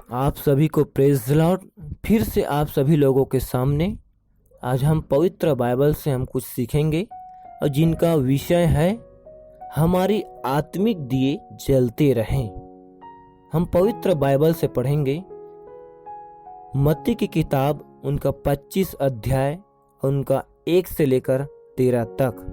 आप सभी को प्रेज द लॉर्ड। फिर से आप सभी लोगों के सामने आज हम पवित्र बाइबल से हम कुछ सीखेंगे और जिनका विषय है हमारी आत्मिक दिए जलते रहें। हम पवित्र बाइबल से पढ़ेंगे मत्ती की किताब उनका 25 अध्याय उनका 1 से लेकर 13 तक।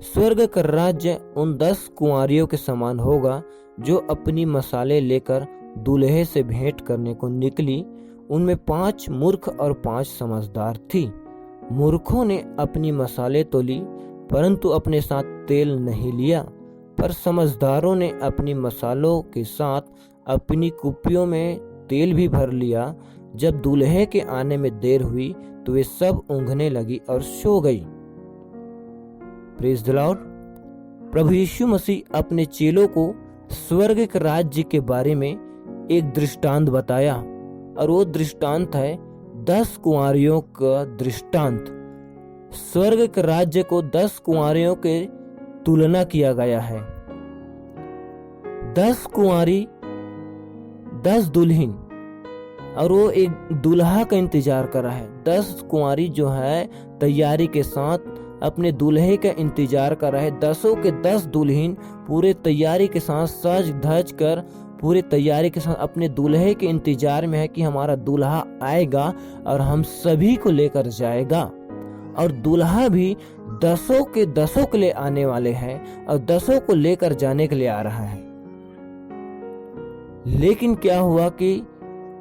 स्वर्ग का राज्य उन 10 कुंवारियों के समान होगा जो अपनी मसाले लेकर दूल्हे से भेंट करने को निकली। उनमें 5 मूर्ख और 5 समझदार थी। मूर्खों ने अपनी मसाले तो ली परंतु अपने साथ तेल नहीं लिया, पर समझदारों ने अपनी मसालों के साथ अपनी कुप्पियों में तेल भी भर लिया। जब दूल्हे के आने में देर हुई तो वे सब ऊँघने लगी और सो गई। Praise the Lord. प्रभु यीशु मसीह अपने चेलों को स्वर्ग के राज्य के बारे में एक दृष्टांत बताया और वो दृष्टांत है 10 कुंवारियों का दृष्टांत। स्वर्ग के राज्य को 10 कुंवारियों के तुलना किया गया है। 10 कुंवारी 10 दुल्हन और वो एक दूल्हा का इंतजार कर रहा है। 10 कुंवारी जो है तैयारी के साथ अपने दूल्हे का इंतजार कर रहे हैं। 10 के 10 दुल्हन पूरे तैयारी के साथ सज धज कर पूरे तैयारी के साथ अपने दूल्हे के इंतजार में है कि हमारा दूल्हा आएगा और हम सभी को लेकर जाएगा। और दूल्हा भी 10 के 10 के लिए आने वाले हैं और 10 को लेकर जाने के लिए आ रहा है। लेकिन क्या हुआ कि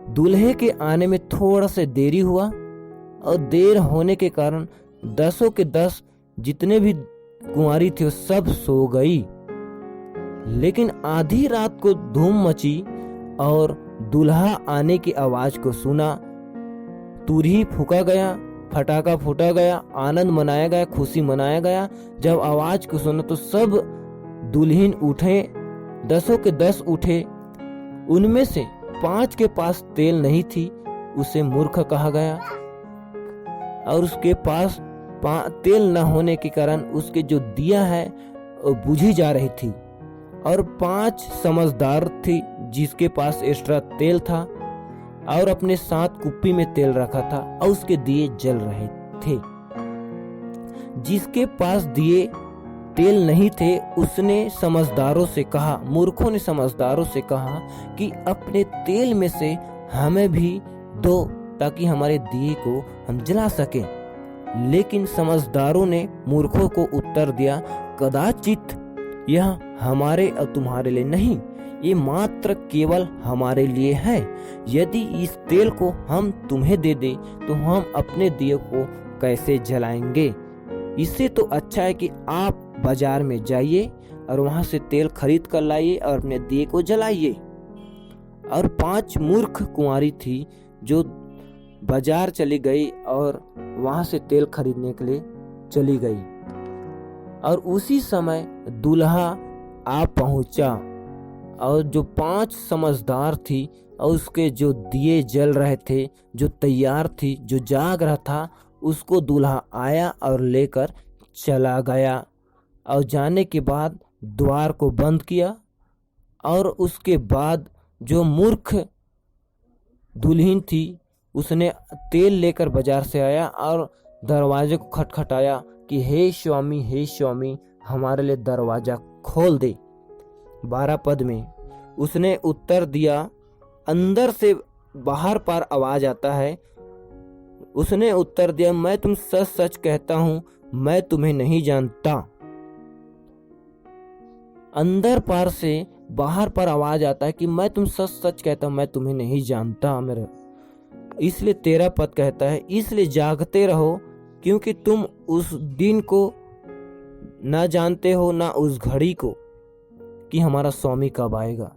दूल्हे के आने में थोड़ा सा देरी हुआ और देर होने के कारण 10 के 10 जितने भी कुंवारी थे सब सो गई। लेकिन आधी रात को धूम मची और दूल्हा आने की आवाज को सुना। तुरही फूका गया, फटाका फूटा गया, आनंद मनाया गया, खुशी मनाया गया। जब आवाज को सुना तो सब दुल्हन उठे, 10 के 10 उठे। उनमें से 5 के पास तेल नहीं थी, उसे मूर्ख कहा गया। और उसके पास तेल न होने के कारण उसके जो दिया है वो बुझी जा रही थी। और 5 समझदार थी जिसके पास एक्स्ट्रा तेल था और अपने साथ कुप्पी में तेल रखा था और उसके दिए जल रहे थे। जिसके पास दिए तेल नहीं थे उसने समझदारों से कहा, मूर्खों ने समझदारों से कहा कि अपने तेल में से हमें भी दो ताकि हमारे दिए को हम जला सकें। लेकिन समझदारों ने मूर्खों को उत्तर दिया, कदाचित यह हमारे और तुम्हारे लिए नहीं, ये मात्र केवल हमारे लिए है। यदि इस तेल को हम तुम्हें दे दें तो हम अपने दिए को कैसे जलाएंगे। इससे तो अच्छा है कि आप बाजार में जाइए और वहां से तेल खरीद कर लाइए और अपने दिए को जलाइए। और 5 मूर्ख कुंवारी थी जो बाजार चली गई और वहां से तेल खरीदने के लिए चली गई। और उसी समय दूल्हा आ पहुंचा और जो 5 समझदार थी और उसके जो दिए जल रहे थे, जो तैयार थी, जो जाग रहा था, उसको दूल्हा आया और लेकर चला गया। और जाने के बाद द्वार को बंद किया। और उसके बाद जो मूर्ख दुल्हन थी उसने तेल लेकर बाजार से आया और दरवाजे को खटखटाया कि हे स्वामी हमारे लिए दरवाजा खोल दे। 12 पद में उसने उत्तर दिया, अंदर से बाहर पार आवाज आता है। उसने उत्तर दिया, मैं तुम सच सच कहता हूं, मैं तुम्हें नहीं जानता। अंदर पार से बाहर पर आवाज आता है कि मैं तुम सच सच कहता हूं, मैं तुम्हें नहीं जानता। मेरा इसलिए 13 पद कहता है, इसलिए जागते रहो क्योंकि तुम उस दिन को ना जानते हो ना उस घड़ी को कि हमारा स्वामी कब आएगा।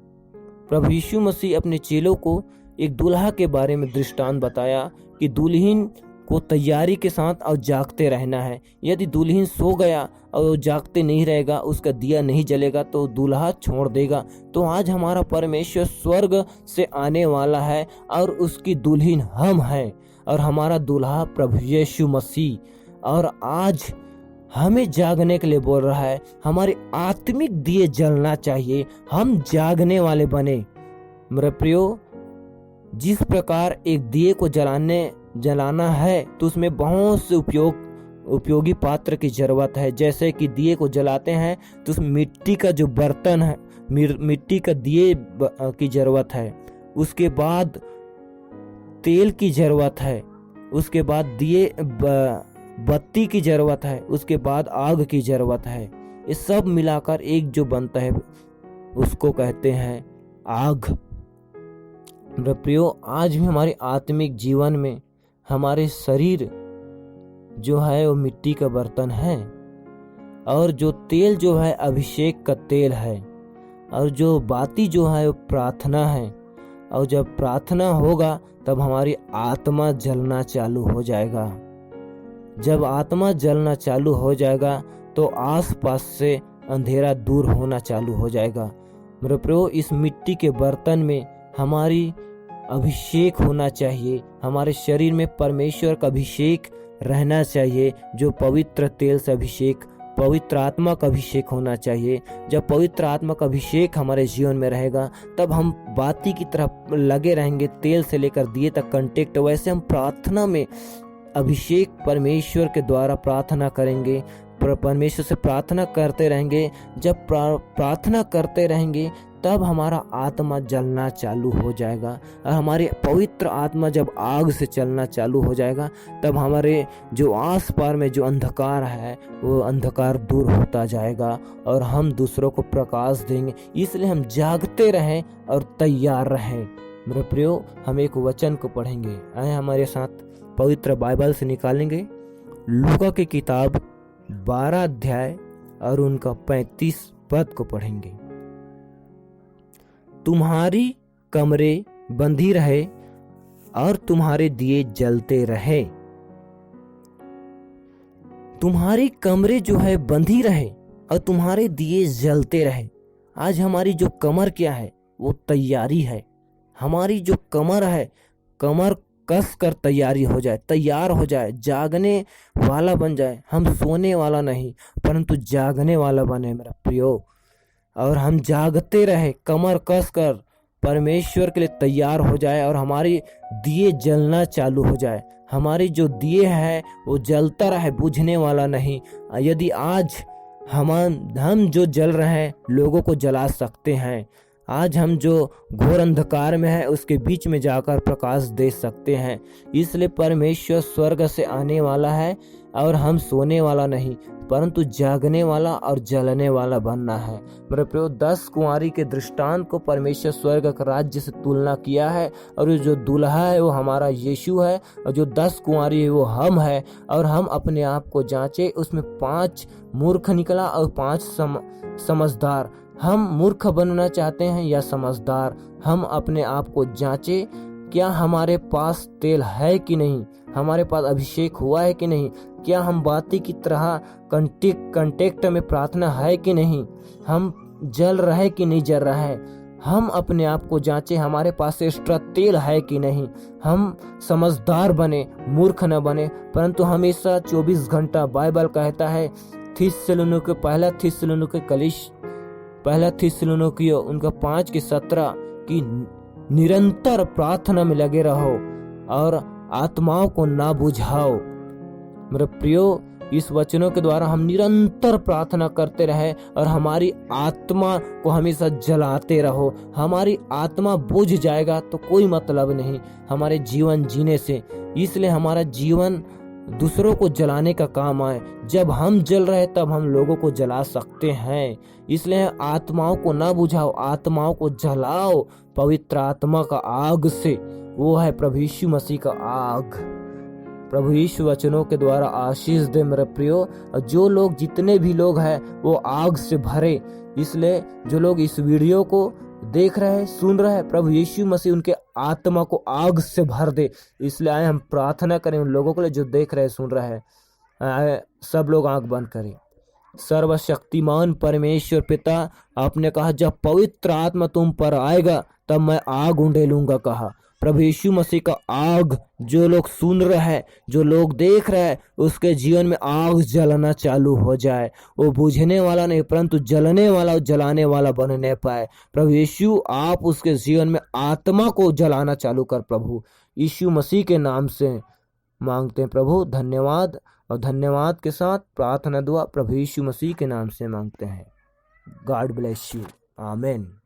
प्रभु यीशु मसीह अपने चेलों को एक दूल्हा के बारे में दृष्टांत बताया कि दुल्हन को तैयारी के साथ और जागते रहना है। यदि दुल्हन सो गया और वो जागते नहीं रहेगा, उसका दिया नहीं जलेगा तो दूल्हा छोड़ देगा। तो आज हमारा परमेश्वर स्वर्ग से आने वाला है और उसकी दुल्हन हम हैं और हमारा दूल्हा प्रभु यीशु मसीह। और आज हमें जागने के लिए बोल रहा है। हमारे आत्मिक दिए जलना चाहिए, हम जागने वाले बने। मेरे प्रियो, जिस प्रकार एक दिए को जलाना है तो उसमें बहुत से उपयोगी पात्र की जरूरत है। जैसे कि दिए को जलाते हैं तो उसमें मिट्टी का जो बर्तन है, मिट्टी का दिए की जरूरत है, उसके बाद तेल की जरूरत है, उसके बाद दिए बत्ती की जरूरत है, उसके बाद आग की जरूरत है। ये सब मिलाकर एक जो बनता है उसको कहते हैं आग। मेरे प्रियो, आज भी हमारे आत्मिक जीवन में हमारे शरीर जो है वो मिट्टी का बर्तन है, और जो तेल जो है अभिषेक का तेल है, और जो बाती जो है वो प्रार्थना है। और जब प्रार्थना होगा तब हमारी आत्मा जलना चालू हो जाएगा। जब आत्मा जलना चालू हो जाएगा तो आसपास से अंधेरा दूर होना चालू हो जाएगा। मेरे प्रियो, इस मिट्टी के बर्तन में हमारी अभिषेक होना चाहिए, हमारे शरीर में परमेश्वर का अभिषेक रहना चाहिए, जो पवित्र तेल से अभिषेक, पवित्र आत्मा का अभिषेक होना चाहिए। जब पवित्र आत्मा का अभिषेक हमारे जीवन में रहेगा तब हम बाती की तरह लगे रहेंगे, तेल से लेकर दिए तक कांटेक्ट। वैसे हम प्रार्थना में अभिषेक परमेश्वर के द्वारा प्रार्थना करेंगे, परमेश्वर से प्रार्थना करते रहेंगे। जब प्रार्थना करते रहेंगे तब हमारा आत्मा जलना चालू हो जाएगा, और हमारी पवित्र आत्मा जब आग से चलना चालू हो जाएगा तब हमारे जो आस पास में जो अंधकार है वो अंधकार दूर होता जाएगा, और हम दूसरों को प्रकाश देंगे। इसलिए हम जागते रहें और तैयार रहें। मेरे प्रियो, हम एक वचन को पढ़ेंगे। आए हमारे साथ पवित्र बाइबल से निकालेंगे लूका की किताब 12 अध्याय और उनका 35 पद को पढ़ेंगे। तुम्हारी कमरे बंधी रहे और तुम्हारे दिए जलते रहे। तुम्हारी कमरे जो है बंधी रहे और तुम्हारे दिए जलते रहे। आज हमारी जो कमर क्या है वो तैयारी है। हमारी जो कमर है, कमर कस कर तैयारी हो जाए, तैयार हो जाए, जागने वाला बन जाए। हम सोने वाला नहीं परंतु जागने वाला बने मेरा प्रियो, और हम जागते रहे, कमर कस कर परमेश्वर के लिए तैयार हो जाए, और हमारी दिए जलना चालू हो जाए। हमारी जो दिए है वो जलता रहे, बुझने वाला नहीं। यदि आज हम जो जल रहे हैं लोगों को जला सकते हैं। आज हम जो घोर अंधकार में है उसके बीच में जाकर प्रकाश दे सकते हैं। इसलिए परमेश्वर स्वर्ग से आने वाला है और हम सोने वाला नहीं परंतु जागने वाला और जलने वाला बनना है। मेरे प्रियो, 10 कुंवारी के दृष्टांत को परमेश्वर स्वर्ग का राज्य से तुलना किया है, और जो दूल्हा है वो हमारा यीशु है, और जो 10 कुंवारी है वो हम है। और हम अपने आप को जांचे, उसमें 5 मूर्ख निकला और 5 समझदार। हम मूर्ख बनना चाहते हैं या समझदार? हम अपने आप को जांचे, क्या हमारे पास तेल है कि नहीं, हमारे पास अभिषेक हुआ है कि नहीं, क्या हम बाती की तरह कंटेक्ट में प्रार्थना है कि नहीं, हम जल रहे कि नहीं जल रहा है। हम अपने आप को जांचे, हमारे पास एक्स्ट्रा तेल है कि नहीं। हम समझदार बने, मूर्ख न बने, परंतु हमेशा 24 घंटा बाइबल कहता है पहला थिस्सलुनीकियों उनका 5:17 की निरंतर प्रार्थना में लगे रहो और आत्माओं को ना बुझाओ। मेरे प्रियो, इस वचनों के द्वारा हम निरंतर प्रार्थना करते रहे और हमारी आत्मा को हमेशा जलाते रहो। हमारी आत्मा बुझ जाएगा तो कोई मतलब नहीं हमारे जीवन जीने से। इसलिए हमारा जीवन दूसरों को जलाने का काम आए। जब हम जल रहे तब हम लोगों को जला सकते हैं। इसलिए आत्माओं को ना बुझाओ, आत्माओं को जलाओ पवित्र आत्मा का आग से। वो है प्रभु यीशु मसीह का आग। प्रभु यीशु वचनों के द्वारा आशीष दे मेरे प्रियो। जो लोग, जितने भी लोग हैं वो आग से भरे। इसलिए जो लोग इस वीडियो को देख रहे हैं, सुन रहे हैं, प्रभु यीशु मसीह उनके आत्मा को आग से भर दे। इसलिए आए हम प्रार्थना करें उन लोगों के लिए जो देख रहे हैं, सुन रहे हैं। आए सब लोग आंख बंद करें। सर्वशक्तिमान परमेश्वर पिता, आपने कहा जब पवित्र आत्मा तुम पर आएगा तब मैं आग उंडेलूंगा कहा। प्रभु यीशु मसीह का आग जो लोग सुन रहे हैं, जो लोग देख रहे हैं, उसके जीवन में आग जलना चालू हो जाए। वो बुझने वाला नहीं परंतु जलने वाला और जलाने वाला बनने पाए। प्रभु यीशु आप उसके जीवन में आत्मा को जलाना चालू कर। प्रभु यीशु मसीह के नाम से मांगते हैं प्रभु, धन्यवाद। और धन्यवाद के साथ प्रार्थना दुआ प्रभु यीशु मसीह के नाम से मांगते हैं। गॉड ब्लेस यू, आमीन।